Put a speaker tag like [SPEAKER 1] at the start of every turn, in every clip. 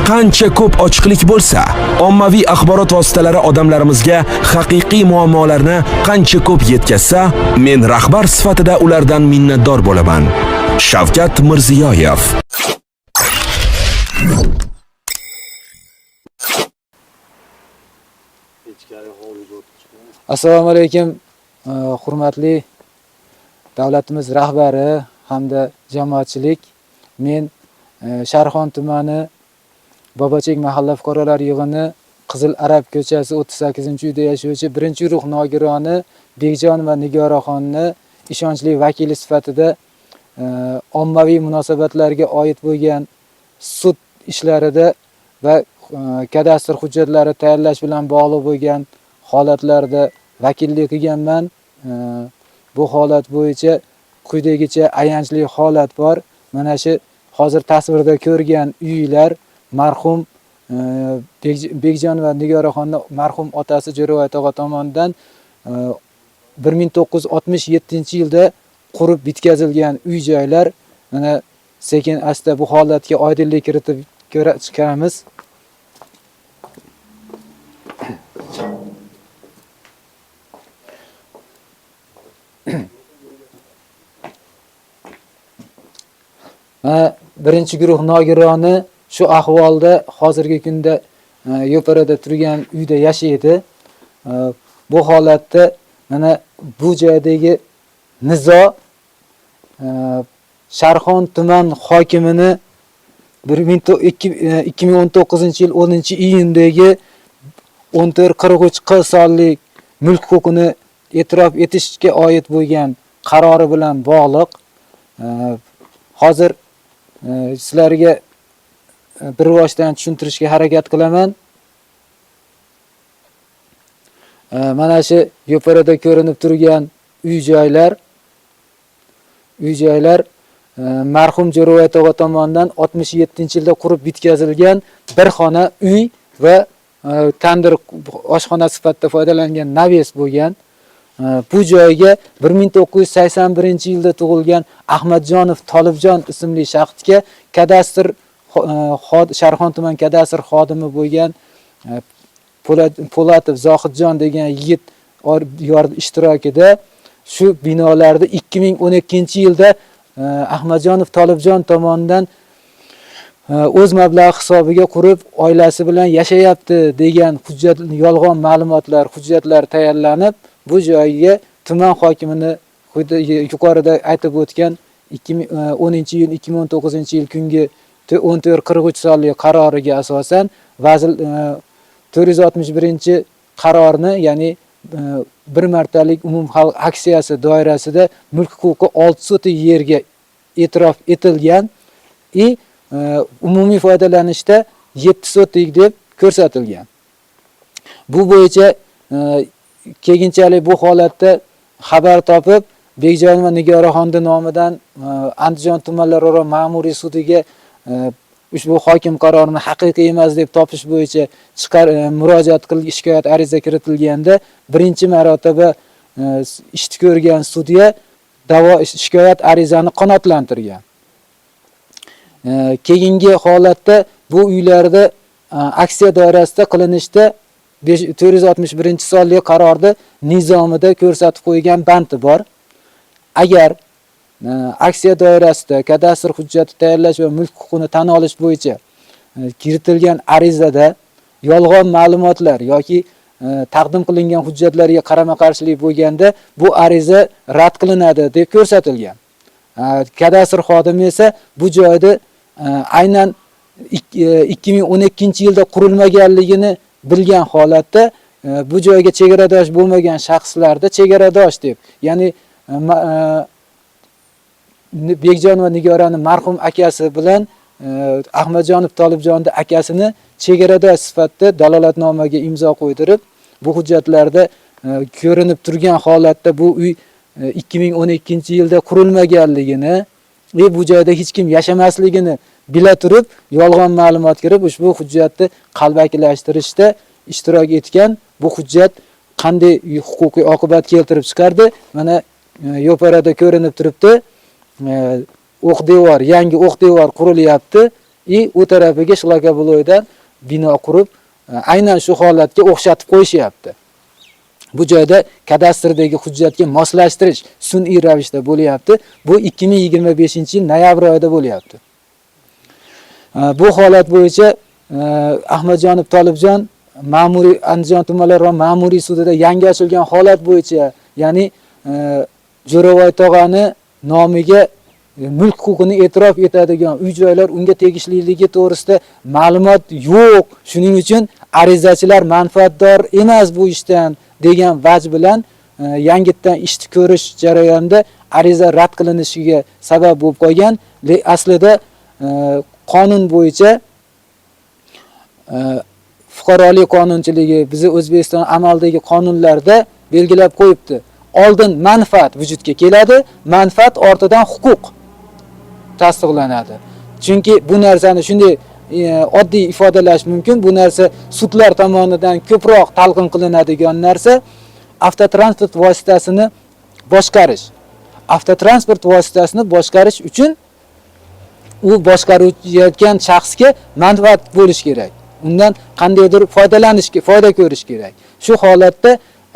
[SPEAKER 1] Qancha ko'p ochiqlik bo'lsa, ommaviy axborot vositalari odamlarimizga haqiqiy muammolarni qancha ko'p yetkazsa, men rahbar sifatida ulardan minnatdor bo'laman. Shavkat Mirziyoyev.
[SPEAKER 2] Assalomu alaykum, hurmatli davlatimiz rahbari hamda jamoatchilik. Men Sharxon tumani Bobochek mahalla fuqarolar yig'ini Qizil Arab ko'chasi 38-uyda yashovchi birinchi guruh nogironi Bekjon va Nigoraxonni ishonchli vakili sifatida ommaviy munosabatlarga oid bo'lgan sud ishlarida va kadastr hujjatlari tayyorlash bilan bog'liq bo'lgan holatlarda vakillik qilganman. Bu holat bo'yicha quyidagicha ayanchli holat bor. Mana shu hozir tasvirda ko'rgan uylar marhum Bekjon va Nigoraxonni marhum otasi Jo'rabay tog'a tomonidan 1967-yilda qurib bitkazilgan uy-joylar. Mana sekin asta bu holatga oydinlik kiritib chiqamiz. Birinchi guruh nogironi shu ahvolda hozirgi kunda Yo'parada turgan uyda yashaydi. Bu holatda mana bu joydagi nizo Sharxon tuman hokimini 2019-yil 10-iyundagi 1443 sonli mulk huquqini e'tirof etishga oid bo'lgan qarori bilan bog'liq. Hozir sizlarga bir rivojdan tushuntirishga harakat qilaman. Mana shu Yo'parada ko'rinib turgan uy-joylar marhum Jo'rabay tog'a tomonidan 67-yilda qurib bitkazilgan bir xona uy va tandir oshxona sifatida foydalangan naves bo'lgan. Bu joyga 1981-yilda tug'ilgan Ahmadjonov Tolibjon ismli shaxsga kadastr Sharxon tuman kadastr xodimi bo'lgan Po'latov Zohidjon degan yigit ishtirokida shu binolarda 2012-yilda Ahmadjonov Tolibjon tomonidan o'z mablag'i hisobiga qurib oilasi bilan yashayapti degan yolg'on ma'lumotlar, hujjatlar tayyorlanib, bu joyga tuman hokimini yuqorida aytib o'tgan 10-iyun 2019-yil kungi 1443 sonli qaroriga asosan vazir 461-qarorni, ya'ni bir martalik umumxalq aksiyasi doirasida mulk huquqi 6 sotik yerga e'tirof etilgan umumiy foydalanishda 7 sotik deb ko'rsatilgan. Bu bo'yicha keyinchalik bu holatda xabar topib Bekjon va Nigoraxonni nomidan Andijon tumanlararo ma'muriy sudiga ushbu hokim qarorini haqiqiy emas deb topish bo'yicha murojaat qilib shikoyat ariza kiritilganda birinchi marotaba ishni ko'rgan sudya shikoyat arizani qanoatlantirgan. Keyingi holatda bu uylarda aksiya doirasida qilinishda 461-sonli qarorda nizomida ko'rsatib qo'ygan bandi bor. Agar aksiya doirasida kadastr hujjati tayyorlash va mulk huquqini tan olish bo'yicha kiritilgan arizada yolg'on ma'lumotlar yoki taqdim qilingan hujjatlarga qarama-qarshilik bo'lganda bu ariza rad qilinadi deb ko'rsatilgan. Kadastr xodimi esa bu joyda aynan 2012-yilda qurilmaganligini bilgan holatda bu joyga chegaradosh bo'lmagan shaxslarda chegaradosh deb, ya'ni Bekjon va Nigorani marhum akasi bilan Ahmadjonov Tolibjonni akasini chegaradosh sifatida dalolatnomaga imzo qo'ydirib, bu hujjatlarda ko'rinib turgan holatda bu uy 2012-yilda qurilmaganligini va bu joyda hech kim yashamasligini bila turib yolg'on ma'lumot kirib ushbu hujjatni qalbakilashtirishda ishtirok etgan. Bu hujjat qanday huquqiy oqibat keltirib chiqardi? Mana Yo'parada ko'rinib turibdi. O'q devor, yangi o'q devor qurilyapti. u tarafiga shlakobloydan bino qurib, aynan shu holatga o'xshatib qo'yishyapti. Bu joyda kadastrdagi hujjatga moslashtirish sun'iy ravishda bo'lyapti. Bu 2025-yil noyabr oyida bo'lyapti. Bu holat bo'yicha Ahmadjonov Tolibjon ma'muriy Andijon tumanlararo ma'muriy sudida yangi ochilgan holat bo'yicha, ya'ni Jo'ravoy tog'ani nomiga mulk huquqini e'tirof etadigan uy-joylar unga tegishliligi to'g'risida ma'lumot yo'q. Shuning uchun arizachilar manfaatdor emas bu ishdan degan vaj bilan yangitdan ishni ko'rish jarayonida ariza rad qilinishiga sabab bo'lib qolgan. Aslida qonun bo'yicha fuqarolik qonunchiligi bizi O'zbekiston amaldagi qonunlarda belgilab qo'yibdi. Oldin manfaat vujudga keladi, manfaat ortidan huquq tasdiqlanadi. Chunki bu narsani shunday oddiy ifodalash mumkin. Bu narsa sudlar tomonidan ko'proq talqin qilinadigan narsa avtotransport vositasini boshqarish. Avtotransport vositasini boshqarish uchun u boshqarayotgan shaxsga manfaat bo'lish kerak. Undan qandaydir foyda ko'rish kerak. Shu holatda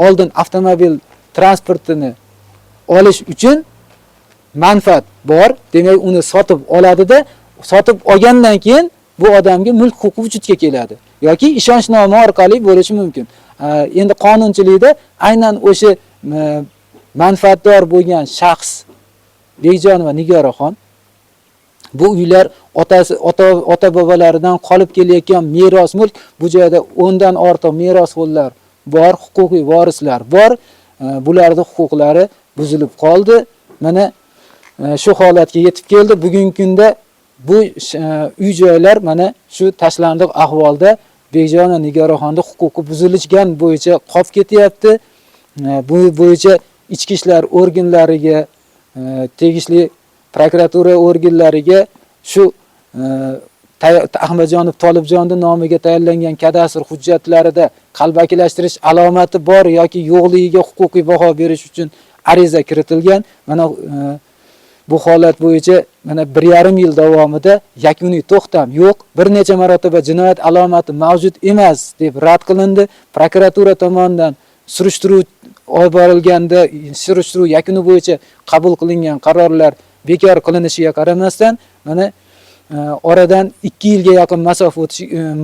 [SPEAKER 2] oldin avtomobil transportini olish uchun manfaat bor, demak uni sotib oladida, sotib olgandan keyin bu odamga mulk huquqi vujudga keladi yoki ishonchnoma orqali bo'lishi mumkin. Endi qonunchilikda aynan o'sha manfaatdor bo'lgan shaxs Bekjonova Nigoraxon bu uylar ota-bobolaridan qolib kelayotgan meros mulk, bu joyda 10 dan ortiq merosxo'rlar bor, huquqiy vorislar bor. Bularning huquqlari buzilib qoldi. Mana shu holatga yetib keldi. Bugungi kunda bu uy-joylar mana shu tashlandiq ahvolda Bekjonova Nigoraxonning huquqi buzilishgan bo'yicha qolib ketyapti. Bu bo'yicha ichki ishlar organlariga, tegishli prokuratura organlariga shu Ahmadjonov Tolibjonning nomiga tayinlangan kadastr hujjatlarida qalbakilashtirish alomati bor yoki yo'qligiga huquqiy baho berish uchun ariza kiritilgan. Mana bu holat bo'yicha mana 1,5 yil davomida yakuniy to'xtam yo'q. Bir necha marotaba jinoyat alomati mavjud emas deb rad qilindi. Prokuratura tomonidan surishtiruv olib borilganda, surishtiruv yakuni bo'yicha qabul qilingan qarorlar bekor qilinishiga qaramasdan, mana oradan 2 yilga yaqin masofa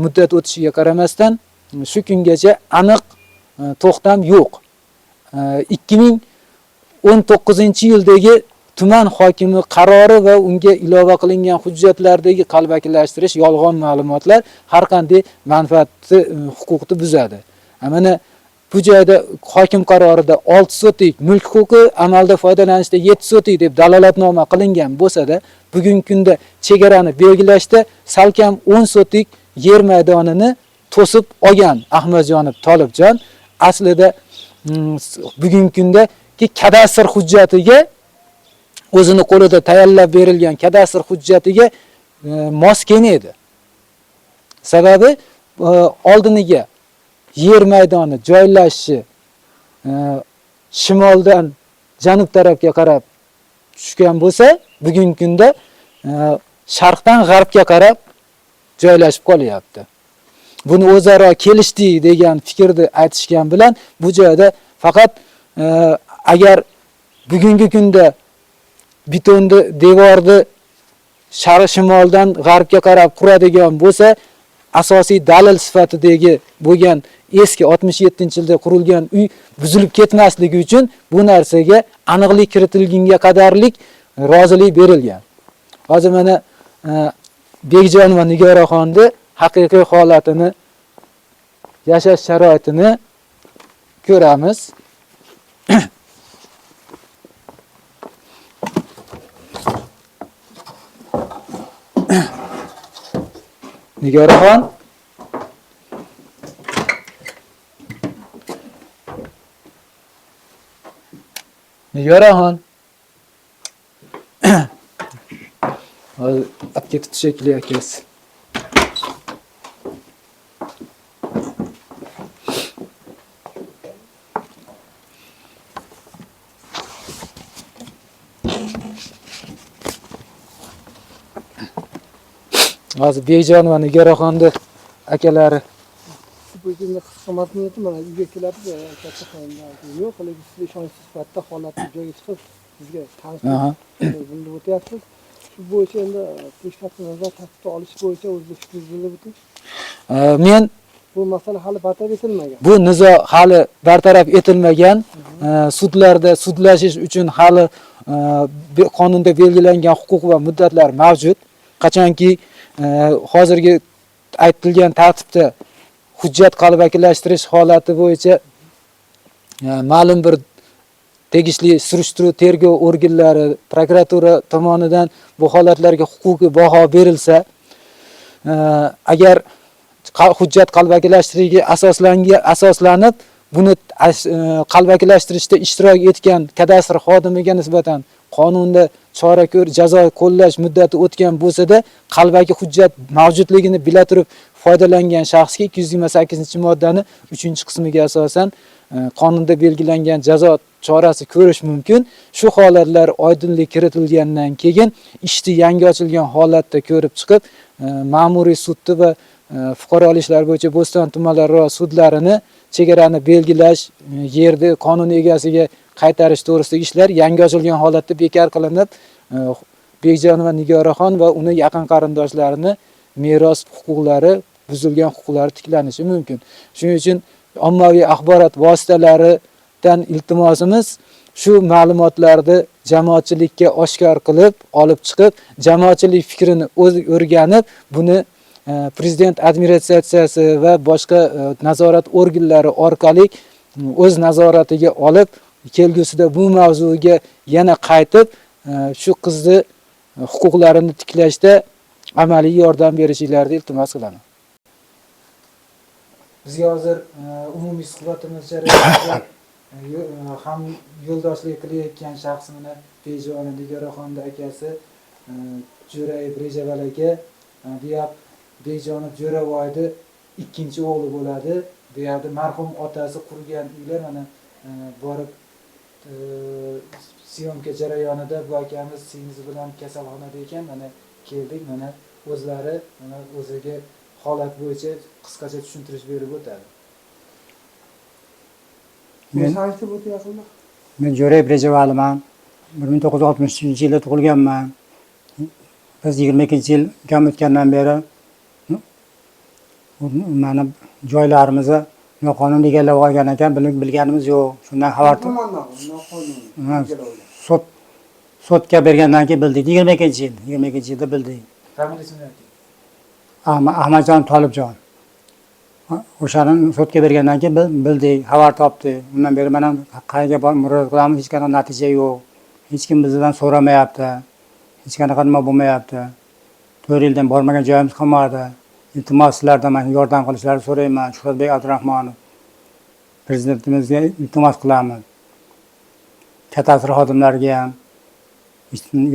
[SPEAKER 2] muddat o'tishiga qaramasdan shu kungacha aniq to'xtam yo'q. 2019-yildagi tuman hokimi qarori va unga ilova qilingan hujjatlardagi qalbakilashtirish yolg'on ma'lumotlar har qanday manfaatni huquqni buzadi. Mana bu joyda hokim qarorida 6 sotik mulk huquqi, amalda foydalanishda 7 sotik deb dalolatnoma qilingan bo'lsa-da, bugungi kunda chegarani belgilashda salkam 10 sotik yer maydonini to'sib olgan Ahmadjonov Tolibjon aslida bugungi kundagi kadastr hujjatiga, o'zini qo'lida tayyorlab berilgan kadastr hujjatiga mos kelmaydi. Sababi oldiniga yer maydoni joylashishi shimoldan janub tarafga qarab tushgan bo'lsa, bugungi kunda sharqdan g'arbga qarab joylashib qolyapti. Buni o'zaro kelishdik degan fikrni aytishgan bilan bu joyda faqat agar bugungi kunda betonni devorni sharq shimoldan g'arbga qarab quradigan bo'lsa, asosiy dalil sifatidagi bo'lgan eski 67-yilda qurilgan uy buzilib ketmasligi uchun bu narsaga aniqlik kiritilgunga qadarlik rozilik berilgan. Hozir mana Bekjonova Nigoraxonning haqiqiy holatini, yashash sharoitini ko'ramiz. Nigoraxon Nigoraxon hozir olib ketib shekilli akasi. hozir Bekjon va Nigoraxonni akalari
[SPEAKER 3] Bu yerda qisqa matniyati mana uyga keladi, katta yo'q, lekin siz ishonchsiz sifatida holatni joyiga chiqib, bizga tanishlik bildirib o'tyapsiz. Shu bo'yicha endi peshqadam nazar tartibga olish bo'yicha o'zingiz fikringizni bildirib o'ting.
[SPEAKER 2] men
[SPEAKER 3] Bu masala hali bartaraf etilmagan.
[SPEAKER 2] bu nizo hali bartaraf etilmagan. Sudlarda sudlashish uchun hali qonunda belgilangan huquq va muddatlar mavjud. Qachonki hozirgi aytilgan tartibda hujjat qalbakilashtirish holati bo'yicha ma'lum bir tegishli surishtiruv tergov organlari, prokuratura tomonidan bu holatlarga huquqiy baho berilsa, agar hujjat qalbakilashtirishga asoslanib buni qalbakilashtirishda ishtirok etgan kadastr xodimiga nisbatan qonunda chora jazo qo'llash muddati o'tgan bo'lsa-da, qalbaki hujjat mavjudligini bila turib foydalangan shaxsga 228-moddani 3-qismiga asosan qonunda belgilangan jazo chorasi ko'rish mumkin. Shu holatlar oydinlik kiritilgandan keyin ishni yangi ochilgan holatda ko'rib chiqib, ma'muriy sudni va fuqarolik ishlar bo'yicha Bo'ston tumanlararo sudlarini chegarani belgilash, yerni qonun egasiga qaytarish to'g'risidagi ishlar yangi ochilgan holatda bekor qilinib, Bekjon va Nigoraxon va uni yaqin qarindoshlarini meros huquqlari, buzilgan huquqlari tiklanishi mumkin. Shuning uchun ommaviy axborot vositalaridan iltimosimiz shu ma'lumotlarni jamoatchilikka oshkor qilib, olib chiqib, jamoatchilik fikrini o'rganib, buni Prezident administratsiyasi va boshqa nazorat organlari orqali o'z nazoratiga olib, kelgusida bu mavzuga yana qaytib, shu qizni huquqlarini tiklashda amaliy yordam berishingizni iltimos qilaman. Bizga hozir umumiy suhbatimiz jarayonida ham yo'ldoshlik qilayotgan shaxsimiz Bekjon Nigoraxonning akasi Jo'rayev Rejaval aka, Bekjonov Jo'ravoyni ikkinchi o'g'li bo'ladi. Bu yerda marhum otasi qurgan uylar mana borib syomka jarayonida bu akamiz singlisi bilan kasalxonada ekan, mana keldik, mana o'zlari mana o'ziga holat bo'yicha qisqacha tushuntirish berib o'tadi.
[SPEAKER 4] Men Jo'rayev Rejavalman. 1963-yilda tug'ilganman. Biz 22-yil kam o'tgandan beri mana joylarimizni noqonuniy egallab olgan ekan, bilganimiz yo'q. Shundan xabar sotga bergandan keyin bildik. 22-yilda bildik. Ahmadjon Tolibjon. O'shani sotga bergandan keyin bildik, xabar topdik. Undan beri mana qayerga borib murojaat qilamiz, hech qanday natija yo'q. Hech kim bizdan so'ramayapti. Hech qanaqa nima bo'lmayapti. 4 yildan bormagan joyimiz qolmadi. Iltimos sizlardan men yordam qilishlarini so'rayman. Shuhratbek Abdurahmonov prezidentimizga iltimos qilamiz. Kadastr xodimlariga ham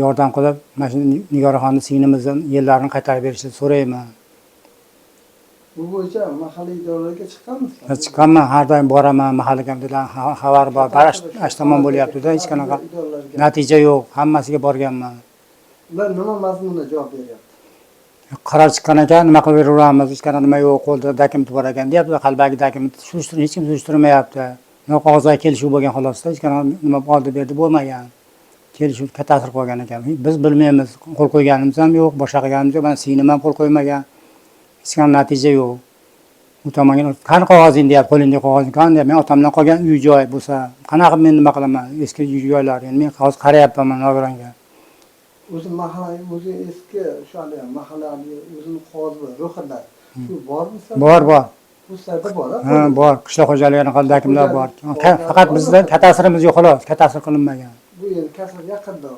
[SPEAKER 4] yordam qilib, mana shu Nigoraxonning singlimizni yerlarini qaytarib berishni so'rayman.
[SPEAKER 3] Bu bo'yicha mahalliy idoralarga chiqqanmisiz?
[SPEAKER 4] Chiqqanman, har doim boraman, mahallakamdan xabar bor. Barash tomon bo'lyapti-da, hech qanaqa natija yo'q. Hammasiga borganman.
[SPEAKER 3] Ular nima mazmunda javob beryapti?
[SPEAKER 4] Qaror chiqqan ekan, nima qilib beraveramiz, hech qanaqa nima yo'q, qo'lda dokument bor ekan deyapti, qalbaki dokument hech kim surishtirmayapti. Qog'ozga kelishuv bo'lgan xolosda, hech qanaqa nima oldi berdi bo'lmagan. Kelishuv kadastr qolgan ekan. Biz bilmaymiz, qo'l qo'yganimiz ham yo'q, boshqa qilganimiz yo'q, mana singlim ham qo'l qo'ymagan. Hech qanaqa natija yo'q. U tomonga qani qog'ozing deyapti, qo'lingda qog'ozing qani deyapti. Men otamdan qolgan uy joy bo'lsa, qanaqa men nima qilaman? Eski uy joylar, endi men hozir qarayapman nogironga.
[SPEAKER 3] O'zi mahalla, o'zi eski shu mahallani o'zini qog'ozi ro'yxatlar. Shu bormi?
[SPEAKER 4] Bor.
[SPEAKER 3] Bu sizlarda bor,
[SPEAKER 4] ha, bor. Qishloq xo'jaligini qildakimlar bor. Faqat bizda kadastrimiz yo'q xolos, kadastr qilinmagan.
[SPEAKER 3] Bu endi kasr yaqinda.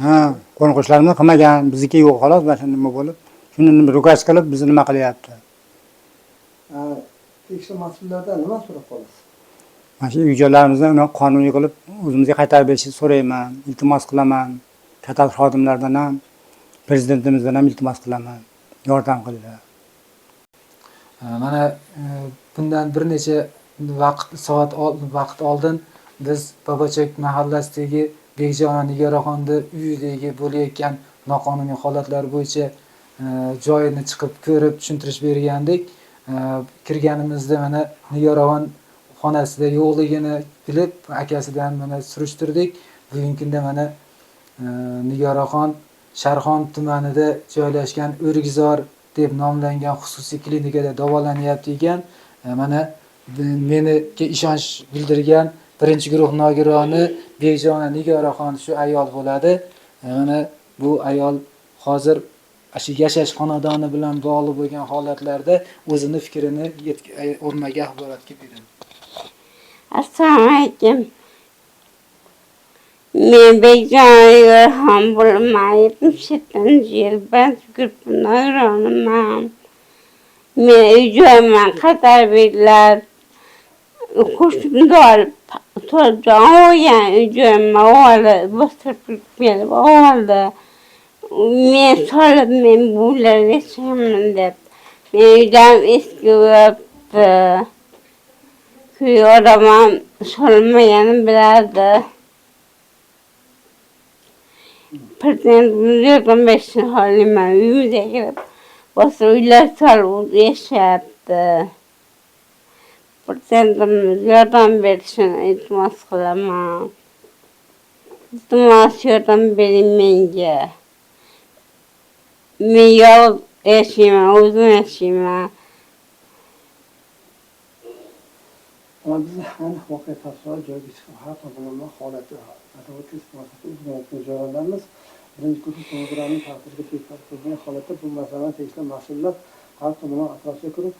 [SPEAKER 4] Ha, qo'ni-qo'shnilarimiz qilmagan, bizniki yo'q xolos, mana shunday nima bo'lib, shuni rukas qilib bizni nima qilyapti.
[SPEAKER 3] Tegishli mas'ullardan nima so'rab qolasiz?
[SPEAKER 4] Mana shu uy-joylarimizni qonuniy qilib o'zimizga qaytarib berishni so'rayman, iltimos qilaman. Kadastr xodimlaridan ham, prezidentimizdan ham iltimos qilaman. Yordam qilinglar.
[SPEAKER 2] Mana bundan bir necha vaqt oldin biz Bobochak mahallasidagi Bekjon Nigoraxonning uyidagi bo'layotgan noqonuniy holatlar bo'yicha joyini chiqib ko'rib tushuntirish bergandik. Kirganimizda mana Nigoraxon xonasida yo'qligini bilib, akasidan mana surishtirdik. Bugungi kunda mana Nigoraxon Sharxon tumanida joylashgan O'rgizor deb nomlangan xususiy klinikada davolanyapti ekan. Mana meniga ishonch bildirgan birinchi guruh nogironi Bekjona Nigoraxon shu ayol bo'ladi. Mana bu ayol hozir shu yashash xonadoni bilan bog'liq bo'lgan holatlarda o'zini fikrini o'rmaga axborotga beradi.
[SPEAKER 5] Assalomu alaykum. Men Bekjona ham bo'lmaydim, 7-yil band guruh nogironiman. Men uy-joyman Qatarbeklar qo'shimda olib turgan olgan uy-joyimni olib, bostirib kelib oldi. Men solib men bularga yashayman deb. Men uydan eski bo'libdi. Kuyovim solmaganini bilardi. Prezidentimiz yordam berishini xohlayman. Uyimizga kirib, bostirib uylar solib yashayapti. Prezidentimiz yordam berishini iltimos qilaman. Iltimos yordam bering menga. Men yolg'iz yashayman, o'zim yashayman.
[SPEAKER 3] Biz aniq voqea tafsilot joyiga chiqib har tomonlama holati adolat isbotini o'rganib joylarimiz birinchi guruh nogironining taqdiriga tekrar qilgan holatda bu masalani tegishli mas'ullar har tomonlama atrofga kirib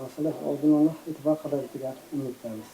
[SPEAKER 3] masala oldindan e'tibor qaratadigan umiddamiz.